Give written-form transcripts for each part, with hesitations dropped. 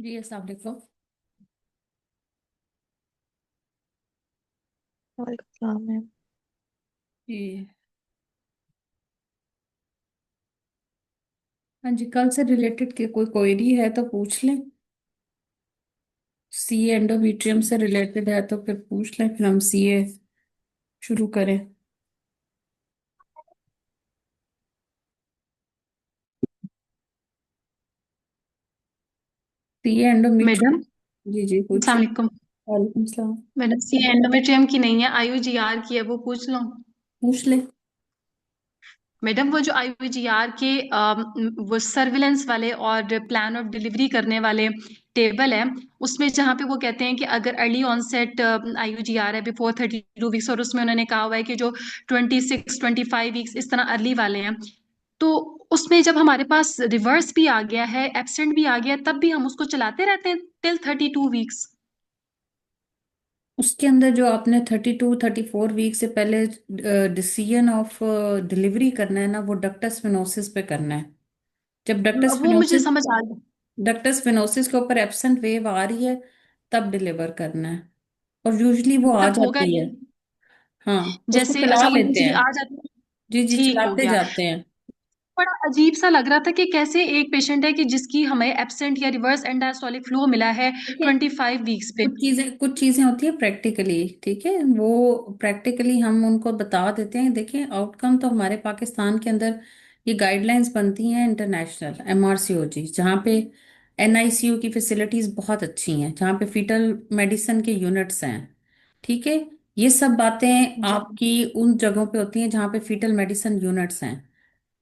जी अस्सलाम वालेकुम। वालेकुम सलाम मैम। जी। हाँ जी, कल से रिलेटेड के कोई क्वेरी है तो पूछ लें। सी एंडोमेट्रियम से रिलेटेड है तो फिर पूछ लें, फिर हम सीए शुरू करें। सी मैडम, एंडोमेट्रियम। जी जी अस्सलाम पूछिए। वालेकुम। वालेकुम सलाम। मैडम, सी एंडोमेट्रियम की नहीं है, आईयूजीआर की है, वो पूछ लो। पूछ ले। मैडम, वो जो आईयूजीआर के वो सर्विलेंस वाले और प्लान ऑफ डिलीवरी करने वाले टेबल है, उसमें जहाँ पे वो कहते हैं कि अगर अर्ली ऑनसेट आईयूजीआर है बिफोर 32 वीक्स, और उसमें उन्होंने कहा हुआ है कि जो 26-25 वीक्स इस तरह अर्ली वाले हैं, तो उसमें जब हमारे पास रिवर्स भी आ गया है, एब्सेंट भी आ गया है, तब भी हम उसको चलाते रहते हैं टिल 32 वीक्स। उसके अंदर जो आपने 32-34 वीक से पहले डिसीजन ऑफ डिलीवरी करना है ना, वो डक्टस फिनोसिस पे करना है। जब वो मुझे समझ आ गया। डक्टस फिनोसिस के ऊपर एब्सेंट वेव आ रही है, तब डिलीवर करना है। और यूजली वो आ तब होगा जाती है। ये। हाँ, उसको जैसे चला अच्छा, वो लेते यूजली हैं। आ जाती है। जी जी, ठीक हो चलाते गया। जाते हैं। बड़ा अजीब सा लग रहा था कि कैसे एक पेशेंट है कि जिसकी हमें एब्सेंट या रिवर्स एंड डायस्टोलिक फ्लो मिला है देखिए, 25 वीक्स पे। कुछ चीजें होती है प्रैक्टिकली, ठीक है, वो प्रैक्टिकली हम उनको बता देते हैं। देखिए, आउटकम तो हमारे पाकिस्तान के अंदर ये गाइडलाइंस बनती हैं इंटरनेशनल एमआरसीओजी, जहाँ पे एनआईसीयू की फैसिलिटीज बहुत अच्छी हैं, जहाँ पे फीटल मेडिसिन के यूनिट्स हैं। ठीक है। ये सब बातें जी। आपकी उन जगहों पे होती हैं जहाँ पे फीटल मेडिसिन यूनिट्स हैं,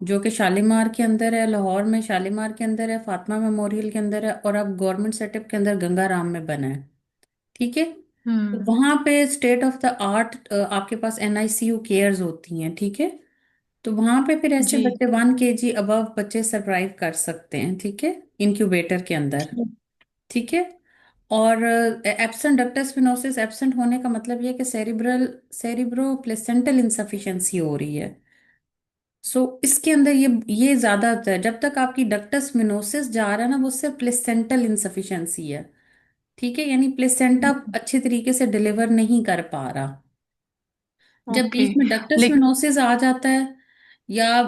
जो कि शालीमार के अंदर है, लाहौर में शालीमार के अंदर है, फातिमा मेमोरियल के अंदर है, और अब गवर्नमेंट सेटअप के अंदर गंगाराम में बना है। ठीक है। तो हम्म। वहां पे स्टेट ऑफ द आर्ट आपके पास एनआईसीयू केयर्स होती हैं। ठीक है। तो वहां पे फिर ऐसे जी। बच्चे 1 केजी अबव बच्चे सरवाइव कर सकते हैं। ठीक है। इंक्यूबेटर के अंदर। ठीक। ठीक है। और एब्सेंट डक्टस फिनोसिस एब्सेंट होने का मतलब ये है कि सेरिब्रो प्लेसेंटल इंसफिशिएंसी हो रही है। सो इसके अंदर ये ज्यादा होता है। जब तक आपकी डक्टस मिनोसिस जा रहा है ना, वो सिर्फ प्लेसेंटल इंसफिशिएंसी है। ठीक है, यानी प्लेसेंटा अच्छे तरीके से डिलीवर नहीं कर पा रहा। जब ओके। बीच में डक्टस लेकिन मिनोसिस आ जाता है, या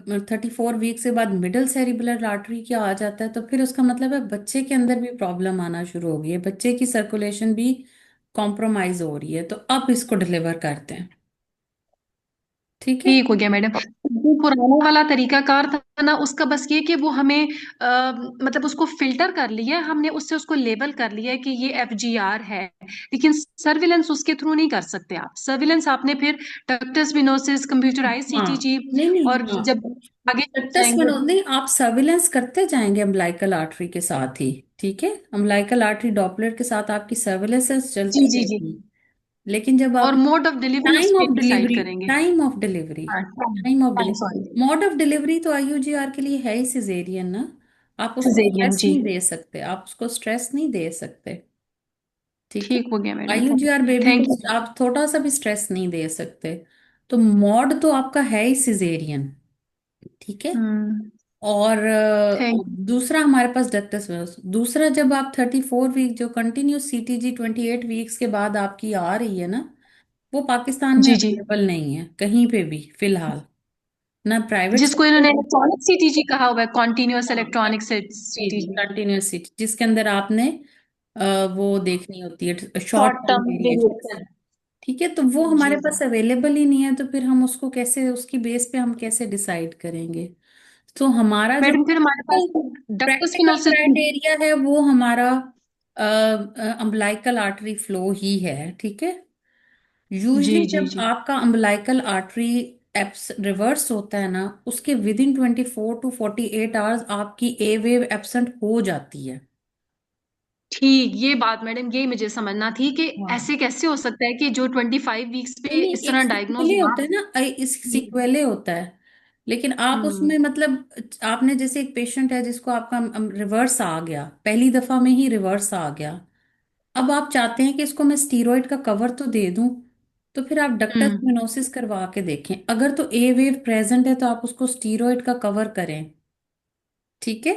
34 वीक से बाद मिडल सेरिबुलर आर्टरी क्या आ जाता है, तो फिर उसका मतलब है बच्चे के अंदर भी प्रॉब्लम आना शुरू हो गई है, बच्चे की सर्कुलेशन भी कॉम्प्रोमाइज हो रही है। तो अब इसको डिलीवर करते हैं। ठीक है। ठीक हो गया मैडम। जो पुराना वाला तरीकाकार था ना, उसका बस ये कि वो हमें मतलब उसको फिल्टर कर लिया है हमने, उससे उसको लेबल कर लिया है कि ये एफजीआर है। लेकिन सर्विलेंस उसके थ्रू नहीं कर सकते आप। सर्विलेंस आपने फिर डक्टस विनोसिस, कंप्यूटराइज हाँ, सीटीजी, नहीं नहीं, और हाँ, जब आगे डक्टस जाएंगे। नहीं, आप सर्विलेंस करते जाएंगे अम्बिलाइकल आर्टरी के साथ ही। ठीक है। अम्बिलाइकल आर्टरी डॉपलर के साथ आपकी सर्विलेंस जी चलती जी जी। रहेगी। लेकिन जब आप और मोड ऑफ डिलीवरी उस टाइम पे ऑफ डिसाइड डिलीवरी करेंगे। टाइम ऑफ डिलीवरी हाँ, time of time, delivery sorry. Mode of delivery तो आईयूजीआर के लिए है ही सिजेरियन ना। आप उसको सिजेरियन, स्ट्रेस जी। नहीं दे सकते, आप उसको स्ट्रेस नहीं दे सकते। ठीक है। ठीक हो गया मैडम। आईयूजीआर बेबी को थैंक यू। आप थोड़ा सा भी स्ट्रेस नहीं दे सकते। तो मॉड तो आपका है ही सिजेरियन। ठीक है। हम्म। और थैंक। दूसरा हमारे पास डक्टस वेनस। दूसरा, जब आप 34 वीक जो कंटिन्यूस सीटीजी 28 वीक्स के बाद आपकी आ रही है ना, वो पाकिस्तान में जी जी। अवेलेबल नहीं है कहीं पे भी फिलहाल, ना प्राइवेट जिसको इन्होंने सेक्टर। इलेक्ट्रॉनिक सीटीजी कहा हुआ है, कॉन्टिन्यूअस हाँ, इलेक्ट्रॉनिक जी जी, सीटीजी। कंटिन्यूस सीटी जिसके अंदर आपने वो देखनी होती है short short term term variation. Variation. ठीक है। तो वो हमारे जी जी। पास अवेलेबल ही नहीं है, तो फिर हम उसको कैसे, उसकी बेस पे हम कैसे डिसाइड करेंगे। तो हमारा जो मैडम, फिर हमारे पास डक्टस प्रैक्टिकल फिनोसिस। क्राइटेरिया है वो हमारा अम्बलाइकल आर्टरी फ्लो ही है। ठीक है। जी यूजली जी जब जी। आपका अम्बलाइकल आर्टरी एप्स रिवर्स होता है ना, उसके विद इन 24 to 48 आवर्स आपकी ए वेव एब्सेंट हो जाती है। ठीक, ये बात मैडम, ये मुझे समझना थी कि हाँ, ऐसे कैसे हो सकता है कि जो 25 वीक्स नहीं पे नहीं, इस एक तरह डायग्नोज सिक्वेले हुआ। होता है ना, इस जी। सिक्वेले होता है। लेकिन आप हम्म। उसमें मतलब, आपने जैसे एक पेशेंट है जिसको आपका रिवर्स आ गया, पहली दफा में ही रिवर्स आ गया। अब आप चाहते हैं कि इसको मैं स्टीरॉइड का कवर तो दे दूं, तो फिर आप डक्टस हम्म। मिनोसिस करवा के देखें। अगर तो ए वेव प्रेजेंट है तो आप उसको स्टीरॉइड का कवर करें। ठीक है।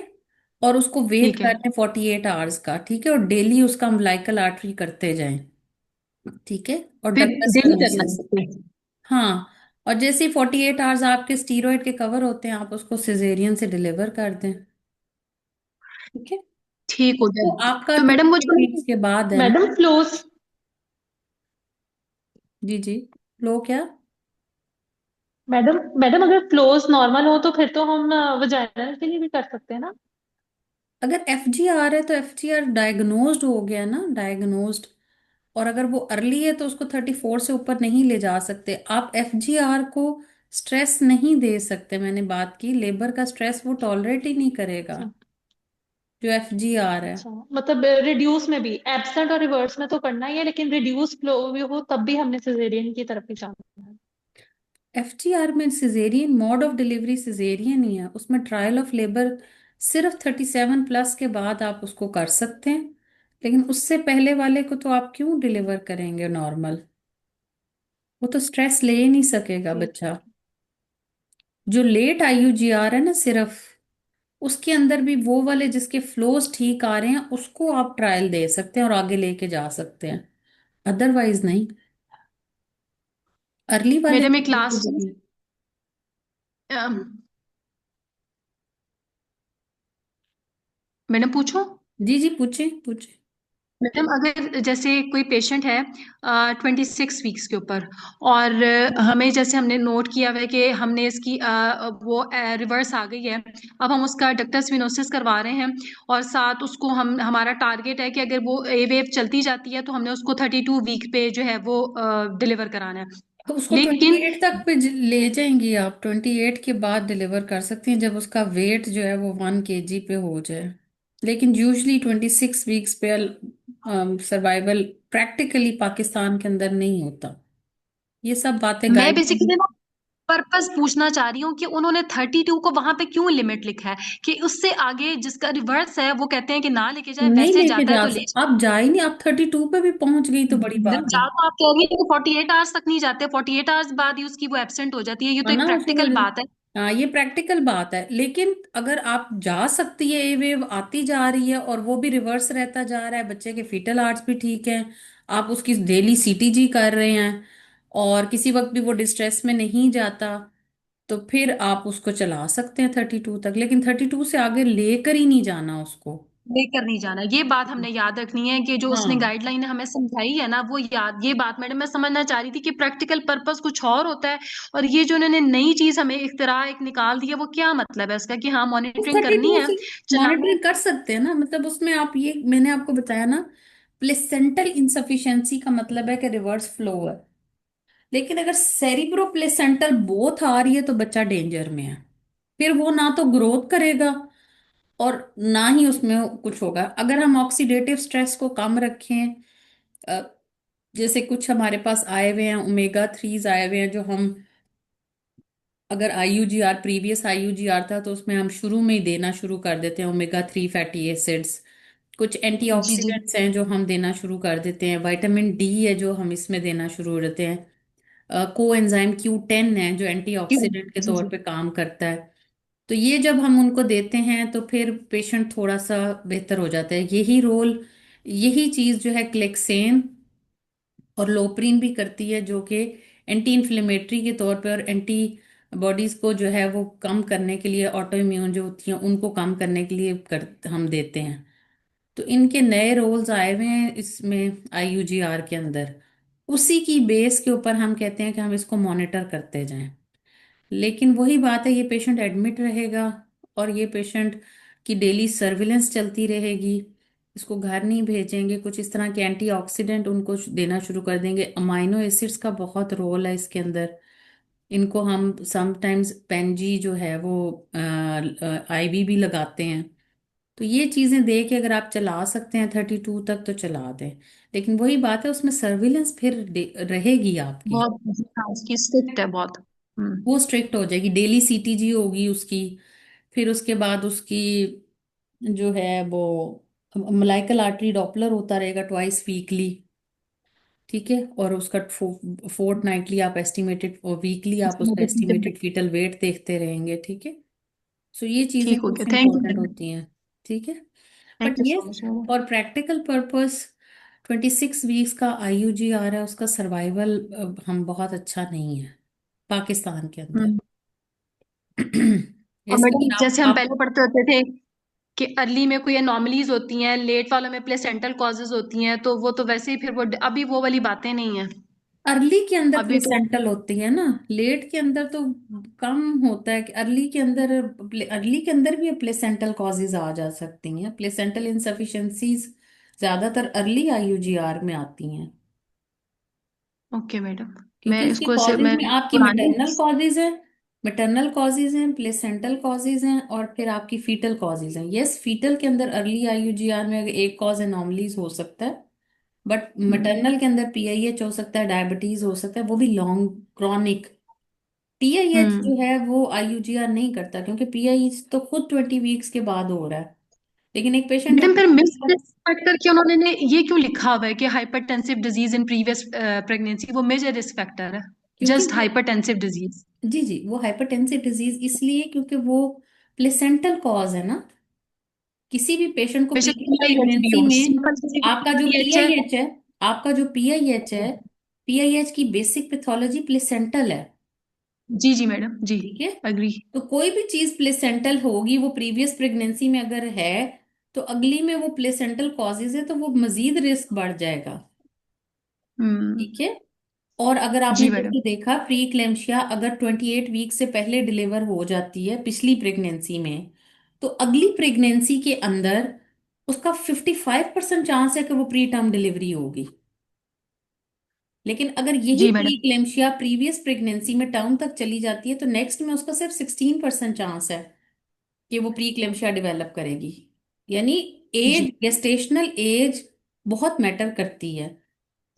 और उसको वेट ठीक है। करने 48 आवर्स का, ठीक है, और डेली उसका अम्बिलिकल आर्टरी करते जाएं, ठीक है, और फिर डक्टस डेली करना वेनोसिस। है? हाँ, और जैसे ही 48 आवर्स आपके स्टीरॉयड के कवर होते हैं, आप उसको सिजेरियन से डिलीवर कर दें, ठीक है। ठीक हो तो गया। आपका तो मैडम वो 28 वीक्स जो के बाद है ना। मैडम फ्लोस जी जी। लो क्या? मैडम मैडम अगर फ्लोस नॉर्मल हो तो फिर तो हम वजाइनल के लिए भी कर सकते हैं ना? अगर एफ जी आर है तो एफ जी आर डायग्नोज्ड हो गया ना, डायग्नोज्ड। और अगर वो अर्ली है तो उसको 34 से ऊपर नहीं ले जा सकते आप। एफ जी आर को स्ट्रेस नहीं दे सकते, मैंने बात की, लेबर का स्ट्रेस वो टॉलरेट ही नहीं करेगा, अच्छा। जो एफ जी आर है। अच्छा, मतलब रिड्यूस में भी एब्सेंट और रिवर्स में तो करना ही है, लेकिन रिड्यूस फ्लो भी हो तब भी हमने सिजेरियन की तरफ ही जाना है। एफ जी आर में caesarean mode of delivery caesarean ही है, उसमें ट्रायल ऑफ लेबर सिर्फ 37 प्लस के बाद आप उसको कर सकते हैं। लेकिन उससे पहले वाले को तो आप क्यों डिलीवर करेंगे नॉर्मल? वो तो स्ट्रेस ले ही नहीं सकेगा ठीक। बच्चा। जो लेट आईयूजीआर है ना सिर्फ, उसके अंदर भी वो वाले जिसके फ्लोज ठीक आ रहे हैं उसको आप ट्रायल दे सकते हैं और आगे लेके जा सकते हैं, अदरवाइज नहीं। अर्ली वाले मैडम को एक बिल्कुल लास्ट भी चीज, नहीं। मैडम पूछो। जी जी, पूछे पूछे। मैडम अगर जैसे कोई पेशेंट है 26 वीक्स के ऊपर, और हमें जैसे हमने नोट किया हुआ है कि हमने इसकी वो रिवर्स आ गई है, अब हम उसका डक्टस विनोसिस करवा रहे हैं, और साथ उसको हम हमारा टारगेट है कि अगर वो ए वेव चलती जाती है तो हमने उसको 32 वीक पे जो है वो डिलीवर कराना है। तो उसको लेकिन 28 तक पे ले जाएंगी आप, 28 के बाद डिलीवर कर सकती हैं जब उसका वेट जो है वो 1 kg पे हो जाए। लेकिन यूजली 26 वीक्स पे सर्वाइवल प्रैक्टिकली पाकिस्तान के अंदर नहीं होता। ये सब बातें मैं गाइडलाइन। बेसिकली ना पर्पस पूछना चाह रही हूँ कि उन्होंने 32 को वहां पे क्यों लिमिट लिखा है, कि उससे आगे जिसका रिवर्स है वो कहते हैं कि ना लेके जाए, नहीं वैसे लेके जाता है जा तो ले सक, जाए। आप जा ही नहीं, आप 32 पे भी पहुंच गई तो बड़ी मैडम बात है। जा तो आप कह रही है कि 48 आवर्स तक नहीं जाते, 48 आवर्स बाद ही उसकी वो एब्सेंट हो जाती है, ये है तो एक ना उसको। प्रैक्टिकल बात है। हाँ, ये प्रैक्टिकल बात है, लेकिन अगर आप जा सकती है, ए वेव आती जा रही है और वो भी रिवर्स रहता जा रहा है, बच्चे के फीटल आर्ट्स भी ठीक है, आप उसकी डेली सीटीजी कर रहे हैं और किसी वक्त भी वो डिस्ट्रेस में नहीं जाता, तो फिर आप उसको चला सकते हैं 32 तक, लेकिन 32 से आगे लेकर ही नहीं जाना उसको। लेकर नहीं जाना, ये बात हमने याद रखनी है कि जो उसने हाँ, गाइडलाइन हमें समझाई है ना वो याद, ये बात मैडम मैं समझना चाह रही थी कि प्रैक्टिकल पर्पस कुछ और होता है, और ये जो उन्होंने नई चीज हमें इख्तिरा एक निकाल दी है वो क्या मतलब है उसका, कि हाँ उस मॉनिटरिंग थर्टी करनी टू है, से चलाना है। मॉनिटरिंग कर सकते हैं ना, मतलब उसमें आप ये मैंने आपको बताया ना, प्लेसेंटल इंसफिशिएंसी का मतलब है कि रिवर्स फ्लो है। लेकिन अगर सेरिब्रो प्लेसेंटल बोथ आ रही है तो बच्चा डेंजर में है। फिर वो ना तो ग्रोथ करेगा और ना ही उसमें कुछ होगा। अगर हम ऑक्सीडेटिव स्ट्रेस को कम रखें, अ, जैसे कुछ हमारे पास आए हुए हैं ओमेगा 3s आए हुए हैं, जो हम, अगर आईयूजीआर प्रीवियस आईयूजीआर था तो उसमें हम शुरू में ही देना शुरू कर देते हैं ओमेगा 3 फैटी एसिड्स। कुछ जी जी। एंटीऑक्सीडेंट्स हैं जो हम देना शुरू कर देते हैं, विटामिन डी है जो हम इसमें देना शुरू कर देते हैं, को एंजाइम Q10 है जो क्यों? एंटीऑक्सीडेंट के जी तौर जी। पे काम करता है। तो ये जब हम उनको देते हैं तो फिर पेशेंट थोड़ा सा बेहतर हो जाता है। यही रोल, यही चीज जो है क्लेक्सेन और लोप्रिन भी करती है, जो कि एंटी इन्फ्लेमेटरी के तौर पे और एंटी बॉडीज को जो है वो कम करने के लिए, ऑटो इम्यून जो होती हैं उनको कम करने के लिए हम देते हैं। तो इनके नए रोल्स आए हुए हैं इसमें आईयूजीआर के अंदर। उसी की बेस के ऊपर हम कहते हैं कि हम इसको मॉनिटर करते जाएं। लेकिन वही बात है, ये पेशेंट एडमिट रहेगा और ये पेशेंट की डेली सर्विलेंस चलती रहेगी। इसको घर नहीं भेजेंगे, कुछ इस तरह के एंटीऑक्सीडेंट उनको देना शुरू कर देंगे। अमाइनो एसिड्स का बहुत रोल है इसके अंदर। इनको हम समटाइम्स पेनजी जो है वो आईवी भी लगाते हैं। तो ये चीजें दे के अगर आप चला सकते हैं 32 तक तो चला दें। लेकिन वही बात है, उसमें सर्विलेंस फिर रहेगी आपकी। बहुत हाँ, इसकी स्ट्रिक्ट है बहुत। हम्म। वो स्ट्रिक्ट हो जाएगी, डेली सीटीजी होगी उसकी। फिर उसके बाद उसकी जो है वो मलाइकल आर्टरी डॉपलर होता रहेगा ट्वाइस वीकली, ठीक है। और उसका फोर्ट नाइटली आप एस्टिमेटेड, वीकली आप उसका एस्टिमेटेड फीटल वेट देखते रहेंगे, ठीक है। सो ये चीजें ठीक हो गया, कुछ थैंक इंपॉर्टेंट यू। होती हैं। ठीक है। बट थैंक यू ये so much madam. For practical purpose 26 weeks का IUGR है, उसका सर्वाइवल हम बहुत अच्छा नहीं है पाकिस्तान के अंदर। हम्म। और इसलिए मैडम जैसे हम आप पहले पढ़ते होते थे कि अर्ली में कोई एनॉमलीज होती हैं, लेट वालों में प्लेसेंटल कॉजेज होती हैं, तो वो तो वैसे ही फिर वो अभी वो वाली बातें नहीं है। अर्ली के अंदर अभी तो प्लेसेंटल होती है ना, लेट के अंदर तो कम होता है कि अर्ली के अंदर, अर्ली के अंदर भी प्लेसेंटल कॉजेज आ जा सकती हैं, प्लेसेंटल इनसफिशिएंसीज ज्यादातर अर्ली IUGR में आती हैं। Okay madam. मैं क्योंकि उसके इसको से कॉजेज मैं में आपकी पुरानी मैटरनल कॉजेज हैं, मैटरनल कॉजेज हैं, प्लेसेंटल कॉजेज हैं, और फिर आपकी फीटल कॉजेज हैं। यस, फीटल के अंदर अर्ली IUGR में एक कॉज एनॉमलीज हो सकता है, बट हम्म, मैटरनल के अंदर PIH हो सकता है, डायबिटीज हो सकता है, वो भी लॉन्ग क्रॉनिक। PIH हम्म। जो है वो IUGR नहीं करता, क्योंकि PIH तो खुद 20 वीक्स के बाद हो रहा है। लेकिन एक पेशेंट मैडम फिर अगर, मिस रिस्क करके उन्होंने ये क्यों लिखा हुआ है कि hypertensive disease in previous pregnancy, वो मेजर रिस्क फैक्टर है। क्योंकि जस्ट वो, हाइपरटेंसिव डिजीज। जी जी, वो हाइपरटेंसिव डिजीज इसलिए क्योंकि वो प्लेसेंटल कॉज है ना। किसी भी पेशेंट को बेशक प्रीवियस पीआईएच भी प्रेगनेंसी हो, में सिंपल सी आपका जो पीएच है। PIH है, आपका जो PIH है, PIH की बेसिक पैथोलॉजी प्लेसेंटल है। जी जी मैडम जी। ठीक है। अग्री। तो कोई भी चीज प्लेसेंटल होगी, वो प्रीवियस प्रेगनेंसी में अगर है, तो अगली में वो प्लेसेंटल कॉजेज है, तो वो मजीद रिस्क बढ़ जाएगा। हम्म। ठीक है। और अगर आपने जी मैडम। जैसे देखा, प्री क्लेम्शिया अगर 28 वीक से पहले डिलीवर हो जाती है पिछली प्रेगनेंसी में, तो अगली प्रेगनेंसी के अंदर उसका 55% चांस है कि वो प्री टर्म डिलीवरी होगी। लेकिन अगर यही जी प्री मैडम। क्लेम्शिया प्रीवियस प्रेगनेंसी में टर्म तक चली जाती है, तो नेक्स्ट में उसका सिर्फ 16% चांस है कि वो प्री क्लेम्शिया डेवलप करेगी। यानी जी एज, गेस्टेशनल एज बहुत मैटर करती है।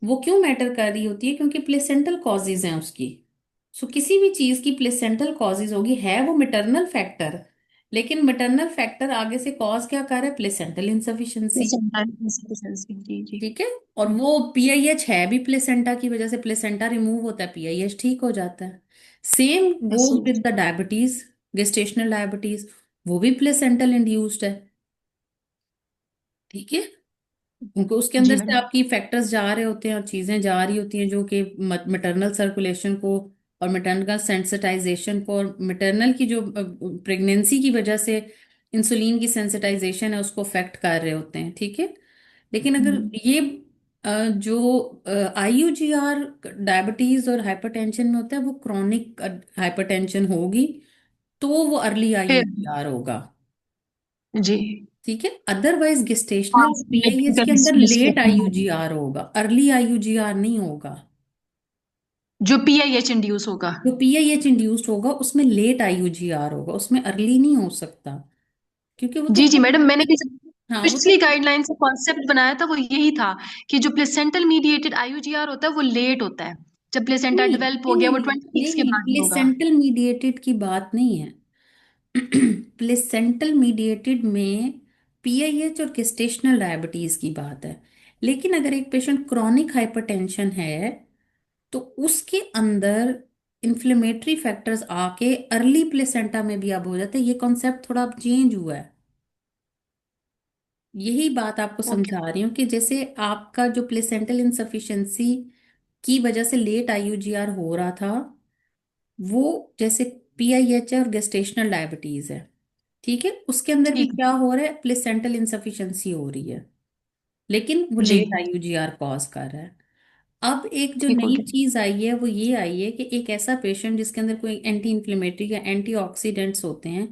वो क्यों मैटर कर रही होती है? क्योंकि प्लेसेंटल कॉजेज हैं उसकी। सो किसी भी चीज की प्लेसेंटल कॉजेज होगी, है वो मैटरनल फैक्टर, लेकिन मैटरनल फैक्टर आगे से कॉज क्या कर रहा है? Placental insufficiency. जी जी। ठीक है। और वो PIH है भी प्लेसेंटा की वजह से, प्लेसेंटा रिमूव होता है, PIH ठीक हो जाता है। Same goes with the diabetes, gestational diabetes, वो भी प्लेसेंटल इंड्यूस्ड है। ठीक है। उनको उसके जी अंदर से मैडम। आपकी फैक्टर्स जा रहे होते हैं और चीजें जा रही होती हैं जो कि मैटरनल सर्कुलेशन को और मैटरनल सेंसिटाइजेशन को, और मैटरनल की जो प्रेगनेंसी की वजह से इंसुलिन की सेंसिटाइजेशन है उसको अफेक्ट कर रहे होते हैं। ठीक है। लेकिन अगर हम्म। ये जो IUGR डायबिटीज और हाइपरटेंशन में होता है, वो क्रॉनिक हाइपरटेंशन होगी, तो वो अर्ली फिर IUGR होगा। जी। ठीक है। अदरवाइज गेस्टेशनल पास PIH के अंदर लेट IUGR होगा, अर्ली IUGR नहीं होगा। जो पीआईएच इंड्यूस होगा। जो PIH इंड्यूस्ड होगा उसमें लेट IUGR होगा, उसमें अर्ली नहीं हो सकता, क्योंकि वो तो, जी जी मैडम, मैंने भी हाँ वो तो, पिछली गाइडलाइन से कॉन्सेप्ट बनाया था, वो यही था कि जो प्लेसेंटल मीडिएटेड आईयूजीआर होता है वो लेट होता है। जब प्लेसेंटा नहीं डेवलप हो नहीं गया नहीं वो नहीं 20 वीक्स नहीं के नहीं, बाद ही होगा। प्लेसेंटल मीडिएटेड की बात नहीं है। प्लेसेंटल मीडिएटेड में PIH और गेस्टेशनल डायबिटीज की बात है। लेकिन अगर एक पेशेंट क्रॉनिक हाइपरटेंशन है, तो उसके अंदर इन्फ्लेमेटरी फैक्टर्स आके अर्ली प्लेसेंटा में भी अब हो जाते हैं। ये कॉन्सेप्ट थोड़ा अब चेंज हुआ है। यही बात आपको ओके। समझा रही हूँ कि जैसे आपका जो प्लेसेंटल इंसफिशिएंसी की वजह से लेट IUGR हो रहा था, वो जैसे PIH है और गेस्टेशनल डायबिटीज है, ठीक है, उसके अंदर भी ठीक। क्या हो रहा है? प्लेसेंटल इंसफिशिएंसी हो रही है, लेकिन वो जी। लेट IUGR कॉज कर रहा है। अब एक जो ठीक हो नई गया। चीज आई है वो ये आई है कि एक ऐसा पेशेंट जिसके अंदर कोई एंटी इंफ्लेमेटरी या एंटीऑक्सीडेंट्स होते हैं,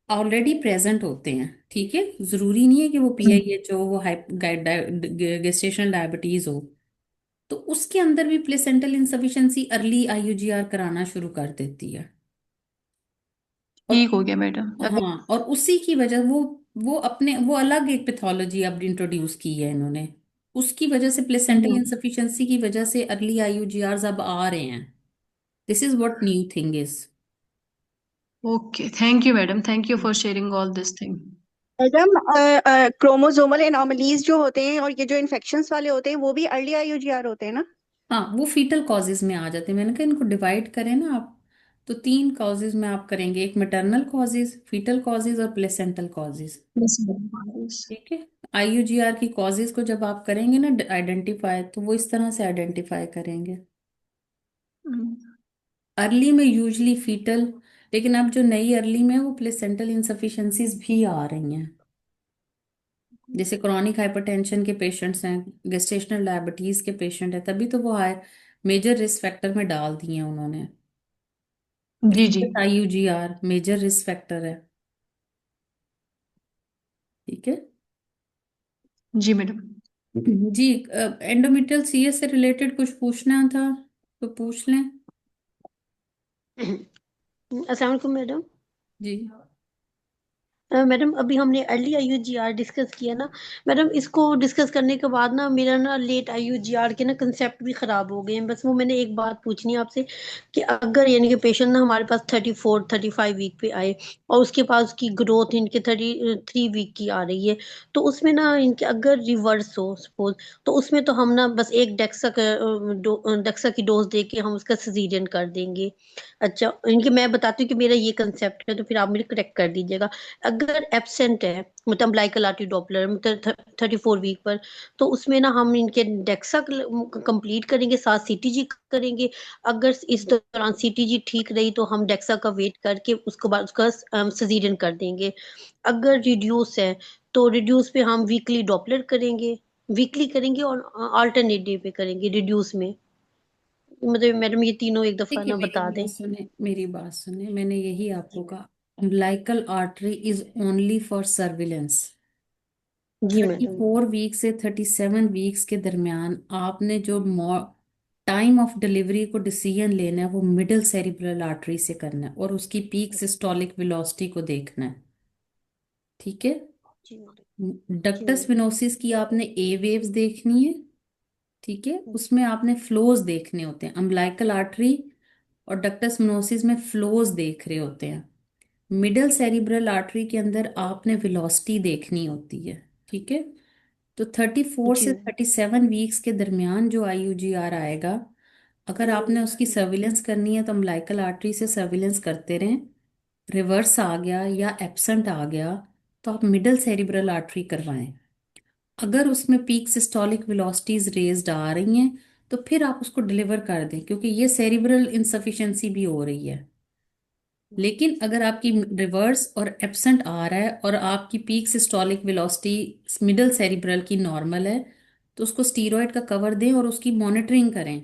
ऑलरेडी प्रेजेंट होते हैं। ठीक है। जरूरी नहीं है कि वो PIH हो, वो गेस्टेशनल डायबिटीज हो, तो उसके अंदर भी प्लेसेंटल इंसफिशिएंसी अर्ली IUGR कराना शुरू कर देती है। और ठीक हो गया मैडम अगर। हाँ, और उसी की वजह वो अपने वो अलग एक पैथोलॉजी अब इंट्रोड्यूस की है इन्होंने, उसकी वजह से प्लेसेंटल इंसफिशिएंसी की वजह से अर्ली IUGRs अब आ रहे हैं। This is what new thing is. Okay, thank you madam, thank you for sharing all this thing. Madam, chromosomal anomalies जो होते हैं और ये जो इन्फेक्शंस वाले होते हैं वो भी अर्ली आईयूजीआर होते हैं ना? हाँ, वो फीटल कॉजेज में आ जाते हैं। मैंने कहा इनको डिवाइड करें ना आप, तो तीन कॉजेज में आप करेंगे, एक मैटरनल कॉजेज, फीटल कॉजेज और प्लेसेंटल कॉजेज। Yes madam. ठीक है। आईयूजीआर की कॉजेज को जब आप करेंगे ना आइडेंटिफाई, तो वो इस तरह से आइडेंटिफाई करेंगे। अर्ली में यूजली फीटल, लेकिन अब जो नई अर्ली में है वो प्लेसेंटल इंसफिशिएंसीज भी आ रही हैं। जैसे क्रॉनिक हाइपरटेंशन के पेशेंट्स हैं, गेस्टेशनल डायबिटीज के पेशेंट हैं, तभी तो वो हाई मेजर रिस्क फैक्टर में डाल दिए हैं उन्होंने। जी जी। आईयूजीआर मेजर रिस्क फैक्टर है। ठीक है। जी मैडम। जी। एंडोमेट्रियल सीएस से रिलेटेड कुछ पूछना था तो पूछ लें। अस्सलाम वालेकुम मैडम। जी। मैडम अभी हमने अर्ली आईयूजीआर डिस्कस किया ना। मैडम इसको डिस्कस करने के बाद ना मेरा ना लेट आईयूजीआर के ना कंसेप्ट भी खराब हो गए हैं। बस वो मैंने एक बात पूछनी है आपसे कि अगर यानी कि पेशेंट ना हमारे पास 34-35 वीक पे आए और उसके पास उसकी ग्रोथ इनके 33 वीक की आ रही है, तो उसमें ना इनके अगर रिवर्स हो सपोज, तो उसमें तो हम ना बस एक डेक्सा की डोज दे के हम उसका सिजेरियन कर देंगे। अच्छा इनके मैं बताती हूँ कि मेरा ये कंसेप्ट है, तो फिर आप मुझे करेक्ट कर दीजिएगा। अगर एब्सेंट है मतलब लाइकलाटी डॉपलर मतलब 34 वीक पर, तो उसमें ना हम इनके डेक्सा कंप्लीट करेंगे, साथ सीटीजी करेंगे। अगर इस दौरान सीटीजी ठीक रही तो हम डेक्सा का वेट करके उसके बाद उसका सिजेरियन कर देंगे। अगर रिड्यूस है तो रिड्यूस पे हम वीकली डॉपलर करेंगे, वीकली करेंगे और अल्टरनेट डे पे करेंगे रिड्यूस में। मतलब मैडम ये तीनों एक दफा देखिए ना मेरी बता दें। बात सुने, मेरी बात सुने, मैंने यही आपको कहा, umbilical artery is only for surveillance. जी थर्टी मैडम। फोर वीक से 37 वीक्स के दरमियान आपने जो टाइम ऑफ डिलीवरी को डिसीजन लेना है वो मिडिल सेरिब्रल आर्टरी से करना है, और उसकी पीक सिस्टोलिक वेलोसिटी को देखना है। ठीक है। जी मैडम। जी डक्टस मैडम। विनोसिस की आपने ए वेव्स देखनी है। ठीक है। उसमें आपने फ्लोज देखने होते हैं, अम्बिलाइकल आर्टरी और डक्टस विनोसिस में फ्लोज देख रहे होते हैं। मिडल सेरिब्रल आर्टरी के अंदर आपने वेलोसिटी देखनी होती है। ठीक है। तो 34 जी से मैडम। 37 वीक्स के दरमियान जो आईयूजीआर आएगा, अगर आपने उसकी सर्विलेंस करनी है तो अम्बिलाइकल आर्टरी से सर्विलेंस करते रहें। रिवर्स आ गया या एब्सेंट आ गया तो आप मिडल सेरिब्रल आर्टरी करवाएं। अगर उसमें पीक सिस्टोलिक वेलोसिटीज रेज्ड आ रही हैं तो फिर आप उसको डिलीवर कर दें, क्योंकि ये सेरिब्रल इंसफिशिएंसी भी हो रही है। लेकिन अगर आपकी रिवर्स और एब्सेंट आ रहा है और आपकी peak systolic velocity middle cerebral की नॉर्मल है, तो उसको स्टीरॉयड का कवर दें और उसकी मॉनिटरिंग करें,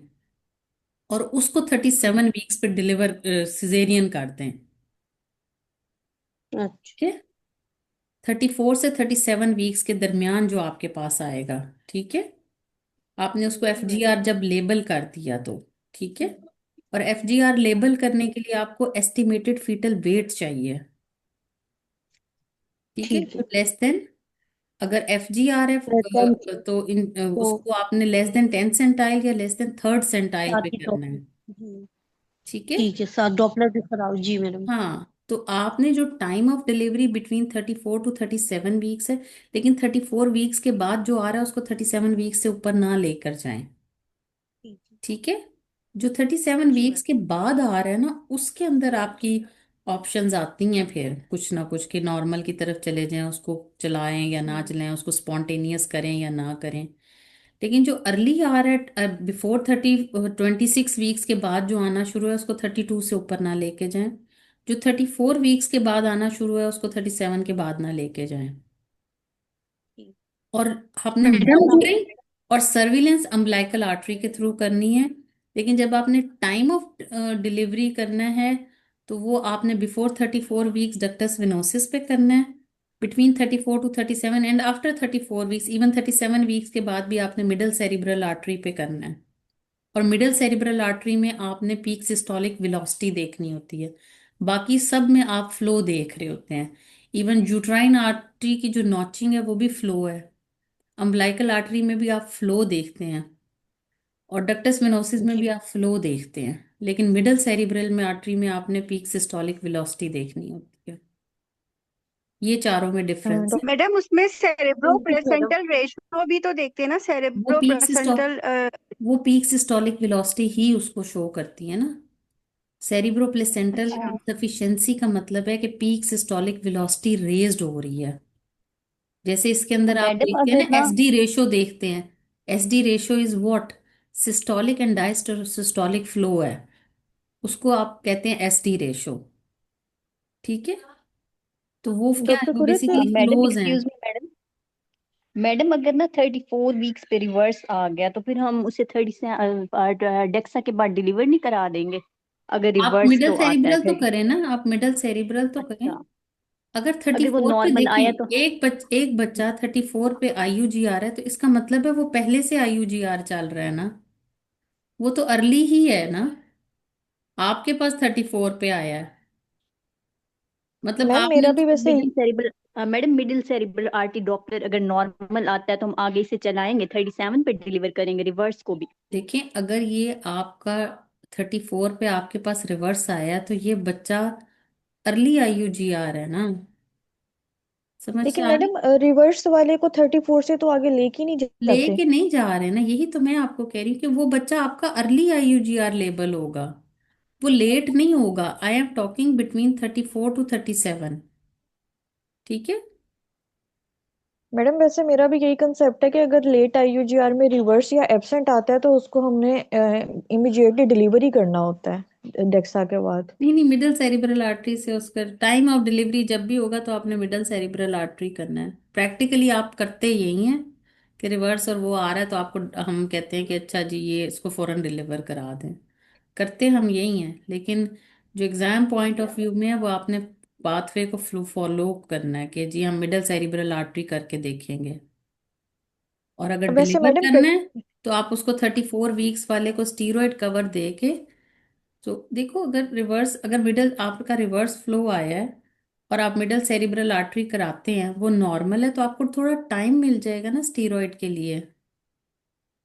और उसको 37 वीक्स पे डिलीवर सिजेरियन कर दें। अच्छा। ठीक है। 34 से 37 वीक्स के दरमियान जो आपके पास आएगा। ठीक है। आपने उसको जी मैडम। एफजीआर जब लेबल कर दिया तो। ठीक है। और एफजीआर लेबल करने के लिए आपको एस्टिमेटेड फीटल वेट चाहिए। ठीक है। ठीक तो है। लेस देन, अगर F G R F, tenth तो तो उसको आपने लेस देन 10 सेंटाइल या लेस देन थर्ड सेंटाइल पे साथ ही करना डॉपलर। है। जी। ठीक है। ठीक है, साथ डॉपलर भी कराओ जी मैडम। हाँ, तो आपने जो time of delivery between 34 to 37 weeks है, लेकिन 34 वीक्स के बाद जो आ रहा है उसको 37 वीक्स से ऊपर ना लेकर जाएं। ठीक है। ठीक है। जो 37 वीक्स जी के बाद आ रहा है ना, उसके अंदर आपकी ऑप्शंस आती हैं फिर कुछ ना कुछ, कि नॉर्मल की तरफ चले जाएं, उसको चलाएं या ना मैडम। चलाएं, उसको स्पॉन्टेनियस करें या ना करें। लेकिन जो अर्ली आ रहा है बिफोर 26 वीक्स के बाद जो आना शुरू है उसको 32 से ऊपर ना लेके जाएं। जो 34 वीक्स के बाद आना शुरू है उसको 37 के बाद ना लेके जाएं। ठीक। और आपने मैडम मॉनिटरिंग और सर्विलेंस अम्बिलाइकल आर्टरी के थ्रू करनी है। लेकिन जब आपने टाइम ऑफ डिलीवरी करना है तो वो आपने बिफोर 34 वीक्स डक्टस विनोसिस पे करना है, between 34 to 37, and after 34 weeks, even 37 weeks के बाद भी आपने मिडल सेरिब्रल आर्टरी पे करना है। और मिडल सेरिब्रल आर्टरी में आपने पीक सिस्टोलिक वेलोसिटी देखनी होती है। बाकी सब में आप फ्लो देख रहे होते हैं। इवन यूट्राइन आर्टरी की जो नॉचिंग है वो भी फ्लो है। अम्बिलाइकल आर्टरी में भी आप फ्लो देखते हैं, और डक्टस वेनोसिस में जी। भी आप फ्लो देखते हैं। लेकिन मिडल सेरिब्रल में आर्टरी में आपने पीक सिस्टोलिक वेलोसिटी देखनी होती है। ये चारों में डिफरेंस है। मैडम उसमें सेरेब्रो ठीक मैडम। प्लेसेंटल रेशियो भी तो देखते हैं ना, वो सेरेब्रो पीक सिस्टो प्लेसेंटल। वो पीक सिस्टोलिक वेलोसिटी ही उसको शो करती है ना। सेरिब्रोप्लेसेंटल अच्छा। इंसफिशिएंसी का मतलब है कि पीक सिस्टोलिक वेलोसिटी रेज्ड हो रही है। जैसे इसके अंदर आप मैडम देखते हैं अगर ना, ना, एसडी रेशो देखते हैं। SD ratio is what? Systolic and diastolic flow है, उसको आप कहते हैं एसडी रेशो। ठीक है, तो वो क्या है, डॉक्टर वो कुरत, बेसिकली मैडम फ्लोज हैं। एक्सक्यूज मी मैडम, मैडम अगर ना 34 वीक्स पे रिवर्स आ गया तो फिर हम उसे 30 से डेक्सा के बाद डिलीवर नहीं करा देंगे, अगर आप रिवर्स मिडल फ्लो आता है सेरिब्रल तो 30। करें ना, आप मिडल सेरिब्रल तो करें। अच्छा, अगर थर्टी अगर वो फोर पे नॉर्मल आया तो? देखिए, एक बच्चा 34 पे आईयूजी आ रहा है, तो इसका मतलब है वो पहले से आईयूजी आर चल रहा है ना, वो तो अर्ली ही है ना। आपके पास 34 पे आया है, मतलब मैम आपने मेरा भी उसको। वैसे, middle cerebral madam, middle cerebral RT Doppler अगर नॉर्मल आता है तो हम आगे से चलाएंगे, 37 पे डिलीवर करेंगे रिवर्स को भी। देखें, अगर ये आपका 34 पे आपके पास रिवर्स आया, तो ये बच्चा अर्ली आईयूजी आ रहा है ना। समझ लेकिन आ रही? मैडम रिवर्स वाले को 34 से तो आगे लेके नहीं जाते। लेके नहीं जा रहे ना, यही तो मैं आपको कह रही हूँ कि वो बच्चा आपका अर्ली आईयूजीआर लेबल होगा, वो लेट नहीं होगा। I am talking between 34 to 37। ठीक है। मैडम वैसे मेरा भी यही कंसेप्ट है कि अगर लेट आईयूजीआर में रिवर्स या एब्सेंट आता है तो उसको हमने इमिजिएटली डिलीवरी करना होता है डेक्सा के बाद। नहीं नहीं, मिडल सेरिब्रल आर्टरी से उसका टाइम ऑफ डिलीवरी जब भी होगा तो आपने मिडल सेरिब्रल आर्टरी करना है। प्रैक्टिकली आप करते यही हैं कि रिवर्स और वो आ रहा है तो आपको हम कहते हैं कि अच्छा जी ये इसको फौरन डिलीवर करा दें। करते हम यही हैं, लेकिन जो एग्जाम पॉइंट ऑफ व्यू में है वो आपने पाथवे को फॉलो करना है कि जी हम मिडल सेरिब्रल आर्टरी करके देखेंगे। और अगर वैसे डिलीवर मैडम करना है तो आप उसको 34 वीक्स वाले को स्टीरॉयड कवर दे के। तो देखो, अगर मिडल आपका रिवर्स फ्लो आया है और आप मिडल सेरिब्रल आर्टरी कराते हैं, वो नॉर्मल है, तो आपको थोड़ा टाइम मिल जाएगा ना स्टीरॉयड के लिए।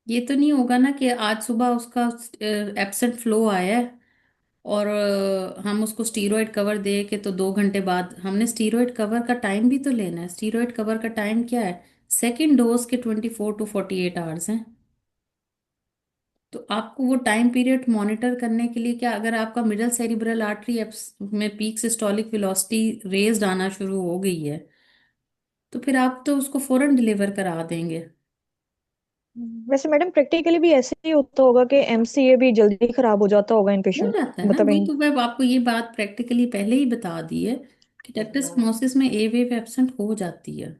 ये तो नहीं होगा ना कि आज सुबह उसका एब्सेंट फ्लो आया है और हम उसको स्टीरॉयड कवर दे के तो 2 घंटे बाद हमने स्टीरॉयड कवर का टाइम भी तो लेना है। स्टीरॉयड कवर का टाइम क्या है? सेकेंड डोज के 24 to 48 आवर्स हैं। तो आपको वो टाइम पीरियड मॉनिटर करने के लिए क्या, अगर आपका मिडल सेरिब्रल आर्टरी में पीक सिस्टोलिक वेलोसिटी रेज्ड आना शुरू हो गई है, तो फिर आप तो उसको फौरन डिलीवर करा देंगे। वैसे मैडम प्रैक्टिकली भी ऐसे ही होता होगा कि एमसीए भी जल्दी खराब हो जाता होगा इन हो पेशेंट, जाता है ना, मतलब वही इन। तो मैं आपको ये बात प्रैक्टिकली पहले ही बता दी है कि टेक्टस फिमोसिस में ए वेव एब्सेंट हो जाती है।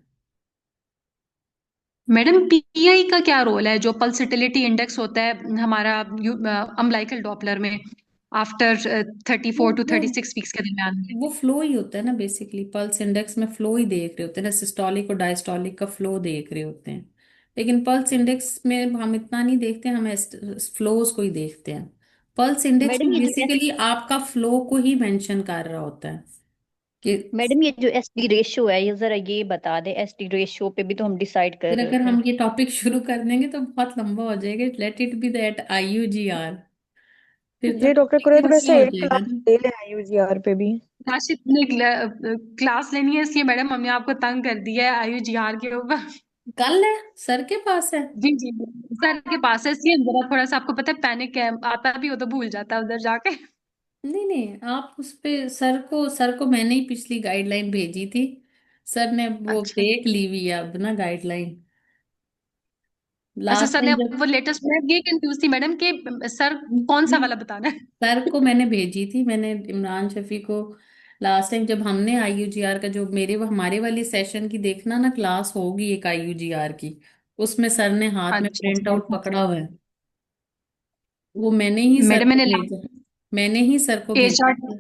मैडम पीआई का क्या रोल है, जो पल्सिटिलिटी इंडेक्स होता है हमारा अम्बिलिकल डॉपलर में आफ्टर थर्टी वो फोर टू वो थर्टी सिक्स वीक्स के दरमियान में? वो फ्लो ही होता है ना, बेसिकली पल्स इंडेक्स में फ्लो ही देख रहे होते हैं ना, सिस्टोलिक और डायस्टोलिक का फ्लो देख रहे होते हैं। लेकिन पल्स इंडेक्स में हम इतना नहीं देखते, हम फ्लोज को ही देखते हैं। पल्स इंडेक्स मैडम में ये जो एस बेसिकली आपका फ्लो को ही मेंशन कर रहा होता है कि मैडम ये जो एस डी रेशियो है, ये जरा ये बता दे, एस डी रेशियो पे भी तो हम डिसाइड कर फिर रहे अगर थे। हम ये टॉपिक शुरू कर देंगे तो बहुत लंबा हो जाएगा। Let it be that IUGR, फिर तो जी डॉक्टर टॉपिक कुरैत, लंबा वैसे हो एक जाएगा क्लास ना। ले लें आईयूजीआर पे भी। राशिद ने क्लास लेनी है, इसलिए मैडम हमने आपको तंग कर दिया है आईयूजीआर के ऊपर। कल है, सर के पास है। जी जी, सर के पास है, इसलिए जरा थोड़ा सा आपको पता है पैनिक है, आता भी हो तो भूल जाता है उधर जाके। नहीं नहीं, आप उस पे सर को मैंने ही पिछली गाइडलाइन भेजी थी। सर ने वो अच्छा देख ली हुई है अब ना गाइडलाइन, अच्छा, लास्ट सर ने टाइम जब। वो लेटेस्ट, मैं ये कंफ्यूज थी मैडम कि सर कौन सा वाला बताना है? सर को मैंने भेजी थी, मैंने इमरान शफी को। लास्ट टाइम जब हमने आईयूजीआर का जो हमारे वाली सेशन की देखना ना, क्लास होगी एक आईयूजीआर की, उसमें सर ने हाथ में अच्छा प्रिंट अच्छा आउट अच्छा पकड़ा अच्छा। हुआ है। वो मैंने ही सर मैडम को मैंने भेजा। मैंने ही सर को पेज भेजा आउट। था।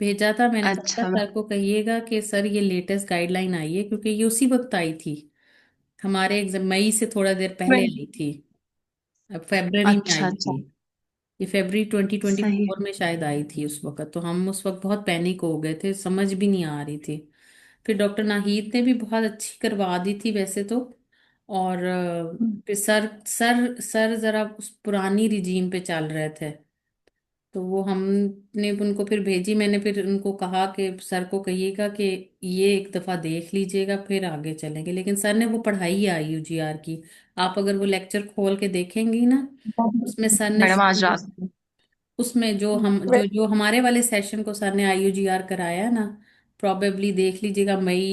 भेजा था, मैंने कहा था अच्छा सर को कहिएगा कि सर ये लेटेस्ट गाइडलाइन आई है, क्योंकि ये उसी वक्त आई थी, हमारे एग्जाम मई से थोड़ा देर पहले आई थी। अब फरवरी में अच्छा आई अच्छा, थी। ये फरवरी ट्वेंटी ट्वेंटी सही। फोर में शायद आई थी उस वक्त, तो हम उस वक्त बहुत पैनिक हो गए थे, समझ भी नहीं आ रही थी। फिर डॉक्टर नाहीद ने भी बहुत अच्छी करवा दी थी वैसे तो। और फिर सर जरा उस पुरानी रिजीम पे चल रहे थे, तो वो हमने उनको फिर भेजी। मैंने फिर उनको कहा कि सर को कहिएगा कि ये एक दफ़ा देख लीजिएगा फिर आगे चलेंगे। लेकिन सर ने वो पढ़ाई है यूजीआर की, आप अगर वो लेक्चर खोल के देखेंगी ना, उसमें सर ने मैडम आज रात उसमें जो हम वे- जो हमारे वाले सेशन को सर ने IUGR कराया है ना, प्रॉबेबली देख लीजिएगा मई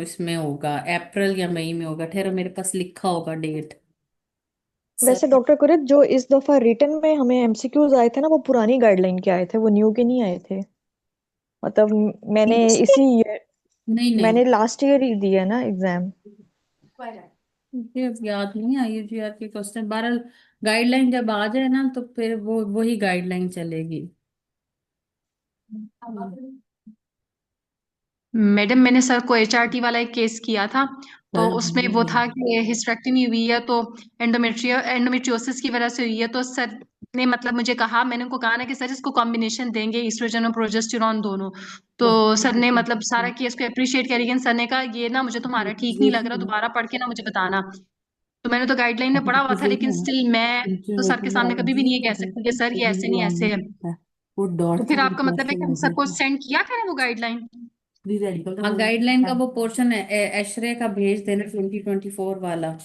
इसमें होगा, अप्रैल या मई में होगा, ठहरो मेरे पास लिखा होगा डेट सर। वैसे डॉक्टर कुरेद, जो इस दफा रिटर्न में हमें एमसीक्यूज आए थे ना, वो पुरानी गाइडलाइन के आए थे, वो न्यू के नहीं आए थे। मतलब मैंने इसके इसी ईयर, नहीं नहीं, मैंने लास्ट ईयर ही दिया ना एग्जाम। मुझे अब याद नहीं IUGR के क्वेश्चन। 12 गाइडलाइन जब आ जाए ना तो फिर वो वही गाइडलाइन चलेगी। मैडम मैंने सर को HRT वाला एक केस किया था, तो सर उसमें वो था कि हिस्टेरेक्टमी हुई है तो एंडोमेट्रियोसिस की वजह से हुई है। तो सर ने मतलब मुझे कहा, मैंने उनको कहा ना कि सर इसको कॉम्बिनेशन देंगे ईस्ट्रोजन और प्रोजेस्टेरॉन दोनों। तो सर ने मतलब सारा केस को अप्रिशिएट किया, लेकिन सर ने कहा ये ना मुझे तुम्हारा ठीक नहीं लग रहा, दोबारा पढ़ के ना मुझे बताना। तो मैंने तो गाइडलाइन में पढ़ा हुआ था, लेकिन स्टिल मैं तो सर के सामने कभी भी नहीं कह सकती कि सर ये ऐसे नहीं ऐसे है। वो तो डॉट फिर आपका मतलब है कि हम सर को सेंड किया करें वो गाइडलाइन? हाँ, गाइडलाइन का वो पोर्शन है एशरे का भेज देना, 2024 वाला।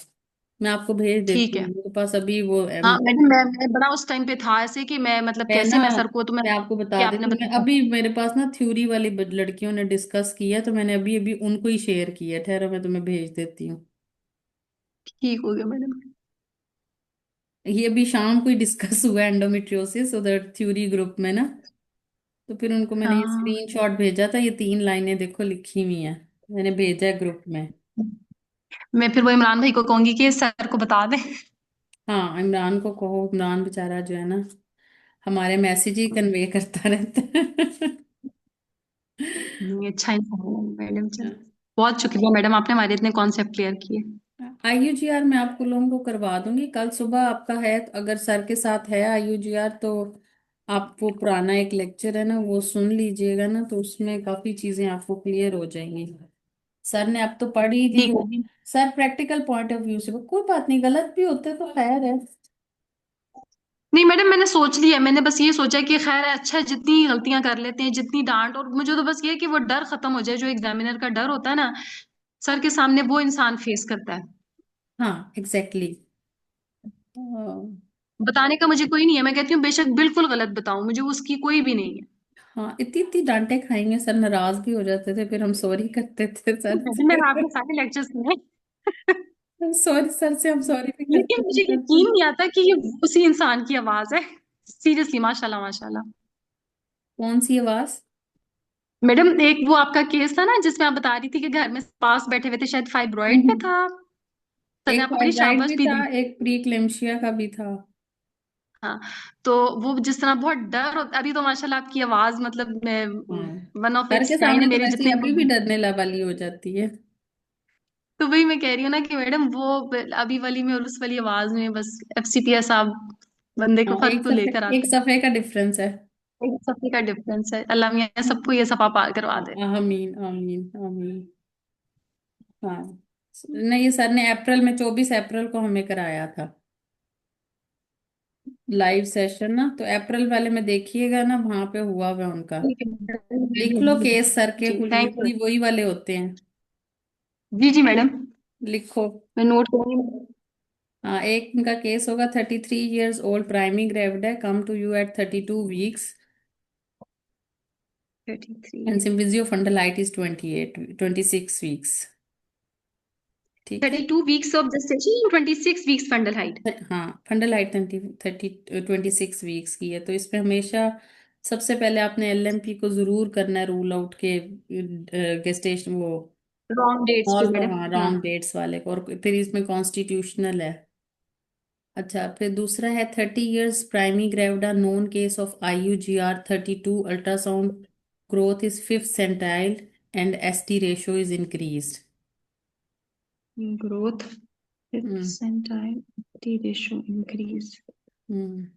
मैं आपको भेज ठीक देती हूँ, है। मेरे पास अभी वो हाँ मैडम, मैं बड़ा उस टाइम पे था ऐसे कि मैं मतलब है ना। कैसे मैं सर को, तो मैं मैं आपको कि बता आपने देती हूँ, मैं बताया। अभी मेरे पास ना थ्योरी वाली लड़कियों ने डिस्कस किया, तो मैंने अभी अभी उनको ही शेयर किया। ठहरो मैं तुम्हें भेज देती हूँ। ठीक हो गया मैडम। ये अभी शाम को ही डिस्कस हुआ एंडोमेट्रियोसिस उधर थ्योरी ग्रुप में ना। तो फिर उनको मैंने ये हाँ, स्क्रीनशॉट भेजा था, ये 3 लाइनें देखो लिखी हुई हैं, मैंने भेजा है ग्रुप में। मैं फिर वो इमरान भाई को कहूंगी कि सर को बता दे। हाँ, इमरान को कहो, इमरान बेचारा जो है ना हमारे मैसेज ही कन्वे करता रहता है। नहीं, अच्छा इंसान है मैडम। चल, बहुत शुक्रिया मैडम, आपने हमारे इतने कॉन्सेप्ट क्लियर किए। IUGR मैं आपको लोगों को करवा दूंगी कल सुबह, आपका है तो, अगर सर के साथ है IUGR तो आप वो पुराना एक लेक्चर है ना वो सुन लीजिएगा ना, तो उसमें काफी चीजें आपको क्लियर हो जाएंगी। सर ने अब तो पढ़ ही दी ठीक है। होगी। Sir practical point of view से कोई बात नहीं, गलत भी होते तो खैर है। नहीं मैडम, मैंने सोच लिया, मैंने बस ये सोचा कि खैर है, अच्छा है, जितनी गलतियां कर लेते हैं, जितनी डांट, और मुझे तो बस ये है कि वो डर खत्म हो जाए, जो एग्जामिनर का डर होता है ना सर के सामने, वो इंसान फेस करता है। हाँ एग्जैक्टली exactly। बताने का मुझे कोई नहीं है, मैं कहती हूँ बेशक बिल्कुल गलत बताऊं, मुझे उसकी कोई भी नहीं है। हाँ, इतनी इतनी डांटे खाएंगे सर, नाराज भी हो जाते थे, फिर हम सॉरी करते थे सर मैडम मैंने आपके से। सारे लेक्चर्स सुने। सॉरी सर से हम सॉरी भी करते लेकिन थे मुझे सर से। यकीन नहीं आता कि ये उसी इंसान की आवाज है। सीरियसली, माशाल्लाह माशाल्लाह। कौन सी आवाज? मैडम एक वो आपका केस था ना जिसमें आप बता रही थी कि घर में पास बैठे हुए थे, शायद फाइब्रॉइड में था, सर ने एक आपको बड़ी फाइब्राइड शाबाश भी भी था, दी। एक प्री क्लेम्शिया का भी था। हाँ, तो वो जिस तरह बहुत डर अभी तो माशाल्लाह आपकी आवाज मतलब हाँ, वन ऑफ सर इट्स के काइंड सामने है, तो मेरे वैसे ही जितने अभी भी डरने वाली हो जाती है। तो वही मैं कह रही हूँ ना कि मैडम वो अभी वाली में और उस वाली आवाज में बस FCPS साहब बंदे को हाँ, फर्क तो लेकर एक आते हैं। सफे का डिफरेंस है। एक सफे का डिफरेंस है, अल्लाह मियां सबको ये सफा पार करवा दे। आमीन आमीन आमीन। हाँ, नहीं ये सर ने अप्रैल में 24 अप्रैल को हमें कराया था लाइव सेशन ना, तो अप्रैल वाले में देखिएगा ना, वहां पे हुआ हुआ उनका। ठीक है मैडम, मैं लिख लो भेजूंगी। केस सर के, जी थैंक यू। यूजली वही वाले होते हैं। जी जी मैडम, लिखो। मैं नोट करूंगी। हाँ, एक इनका केस होगा, 33 years old प्राइमरी ग्रेविड है, come to you at 32 weeks 33 and symphysio fundal height 26 weeks। ठीक है। 32 weeks of gestation, 26 weeks fundal height. हाँ, फंडल हाइट 26 weeks की है, तो इसमें हमेशा सबसे पहले आपने LMP को जरूर करना है रूल आउट के गेस्टेशन वो रॉन्ग डेट्स पे और मैडम। हाँ हाँ, रॉन्ग डेट्स वाले को, और फिर इसमें कॉन्स्टिट्यूशनल है। अच्छा, फिर दूसरा है 30 years primary gravida known case of IUGR 32 ultrasound growth is 5th centile and ST ratio is increased. Growth hmm percentile, T ratio increase. Hmm.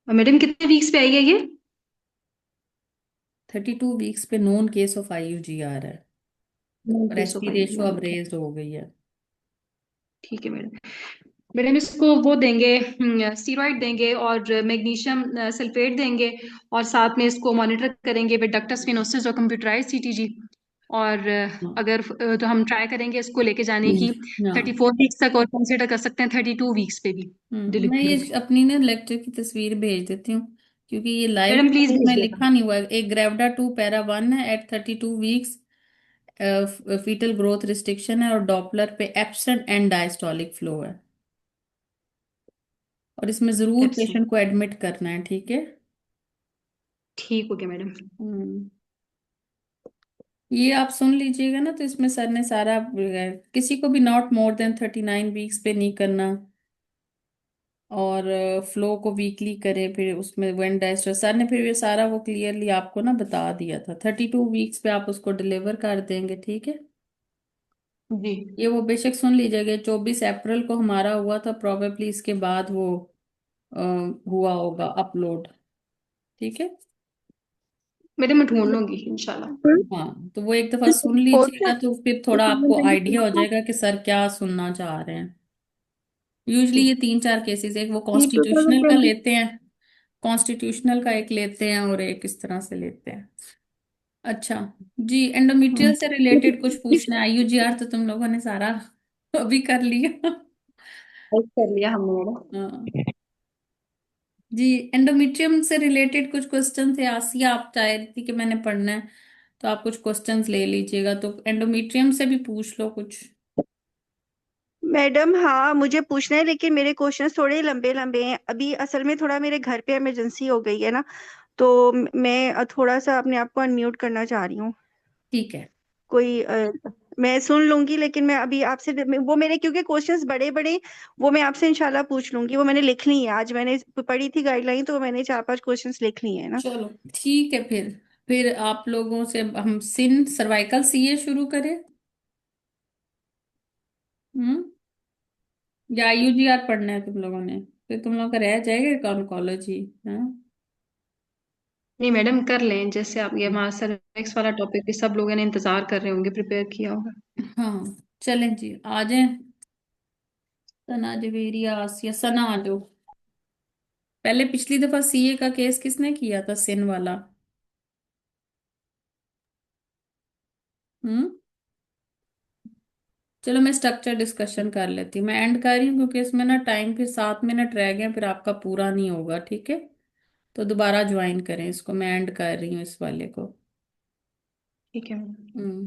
और मैडम कितने वीक्स पे आई है ये? 32 weeks पे नोन केस ऑफ IUGR है, और case ST of ratio अब IUGR। Raised हो गई है। ठीक है मैडम। मैडम इसको वो देंगे, स्टीरॉइड देंगे और मैग्नीशियम सल्फेट देंगे, और साथ में इसको मॉनिटर करेंगे विद डक्टस फिनोसिस और कंप्यूटराइज CTG। और हाँ। अगर तो हम ट्राई करेंगे इसको लेके जाने की हाँ। 34 वीक्स तक, और कंसिडर कर सकते हैं 32 वीक्स पे भी मैं डिलीवरी। ये अपनी ना लेक्चर की तस्वीर भेज देती हूँ, क्योंकि ये लाइव मैडम प्लीज में भेज देना। लिखा नहीं हुआ है। एक ग्रेविडा 2 पैरा 1 है at 32 weeks, fetal growth restriction है, और डॉपलर पे एब्सेंट एंड डायस्टोलिक फ्लो है। और इसमें जरूर एब्सेंट। पेशेंट को एडमिट करना है, ठीक है। ठीक हो गया मैडम। हम्म। ये आप सुन लीजिएगा ना, तो इसमें सर ने सारा किसी को भी नॉट मोर देन 39 वीक्स पे नहीं करना, और फ्लो को वीकली करे, फिर उसमें वेन डाइस्टर सर ने फिर ये सारा वो क्लियरली आपको ना बता दिया था। 32 वीक्स पे आप उसको डिलीवर कर देंगे, ठीक है। जी। ये वो बेशक सुन लीजिएगा, 24 अप्रैल को हमारा हुआ था, प्रोबेबली इसके बाद वो अ, हुआ होगा अपलोड, ठीक है। मैडम मैं ढूंढ लूंगी इंशाल्लाह। हाँ, तो वो एक दफा सुन लीजिएगा, तो फिर थोड़ा आपको आइडिया हो जाएगा कि सर क्या सुनना चाह रहे हैं। यूजली जी। ये 3-4 केसेस, एक वो ये कॉन्स्टिट्यूशनल का 2020। लेते हैं, कॉन्स्टिट्यूशनल का एक लेते हैं, और एक इस तरह से लेते हैं। अच्छा जी, एंडोमेट्रियल से रिलेटेड कुछ पूछना है? आईयूजीआर तो तुम लोगों ने सारा अभी कर लिया। कर लिया हमने मैडम। हाँ जी, एंडोमेट्रियम से रिलेटेड कुछ क्वेश्चन थे। आसिया आप चाह रही थी कि मैंने पढ़ना है, तो आप कुछ क्वेश्चंस ले लीजिएगा, तो एंडोमेट्रियम से भी पूछ लो कुछ। मैडम हाँ मुझे पूछना है, लेकिन मेरे क्वेश्चंस थोड़े लंबे लंबे हैं। अभी असल में थोड़ा मेरे घर पे इमरजेंसी हो गई है ना, तो मैं थोड़ा सा अपने आप को अनम्यूट करना चाह रही हूँ। ठीक है। कोई मैं सुन लूंगी, लेकिन मैं अभी आपसे वो मेरे क्योंकि क्वेश्चंस बड़े बड़े, वो मैं आपसे इंशाल्लाह पूछ लूंगी। वो मैंने लिख ली है, आज मैंने पढ़ी थी गाइडलाइन, तो मैंने 4-5 क्वेश्चंस लिख लिए हैं ना। चलो ठीक है, फिर आप लोगों से हम सिन सर्वाइकल सीए शुरू करें। हम्म। या आईयूजीआर पढ़ना है तुम लोगों ने? फिर तुम लोगों का रह जाएगा ऑन्कोलॉजी। हाँ। नहीं मैडम कर लें, जैसे आप ये हमारा सर्विक्स वाला टॉपिक भी सब लोगों ने इंतजार कर रहे होंगे, प्रिपेयर किया होगा। हाँ चलें जी, आ जाएं। सना जवेरी, आसिया, सना आ जाओ। पहले पिछली दफा सीए का केस किसने किया था, सिन वाला? हम्म। चलो मैं स्ट्रक्चर डिस्कशन कर लेती हूँ, मैं एंड कर रही हूँ, क्योंकि इसमें ना टाइम फिर 7 मिनट रह गए, फिर आपका पूरा नहीं होगा, ठीक है। तो दोबारा ज्वाइन करें इसको, मैं एंड कर रही हूँ इस वाले को। ठीक है मैडम। हम्म।